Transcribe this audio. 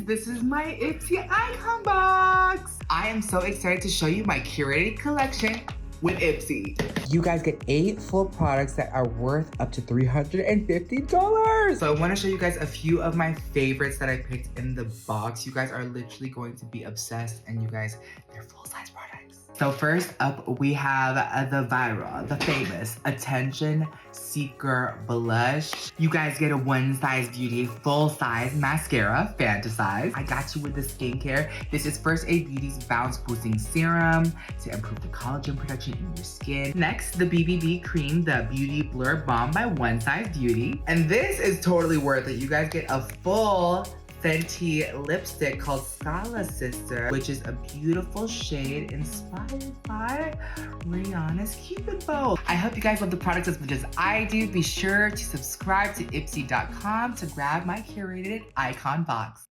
this is my IPSY icon box. I am so excited to show you my curated collection with IPSY. You guys get 8 full products that are worth up to $350. So I want to show you guys a few of my favorites that I picked in the box. You guys are literally going to be obsessed, and you guys, they're full-size products. So first up, we have the viral, the famous Attention Seeker Blush. You guys get a One Size Beauty full-size mascara, Fantasize. I got you with the skincare. This is First Aid Beauty's Bounce Boosting Serum to improve the collagen production in your skin. Next, the BBB Cream, the Beauty Blur Balm by One Size Beauty. And this is totally worth it. You guys get a full Fenty lipstick called Scala Sister, which is a beautiful shade inspired by Rihanna's Cupid bow. I hope you guys love the products as much as I do. Be sure to subscribe to IPSY.com to grab my curated icon box.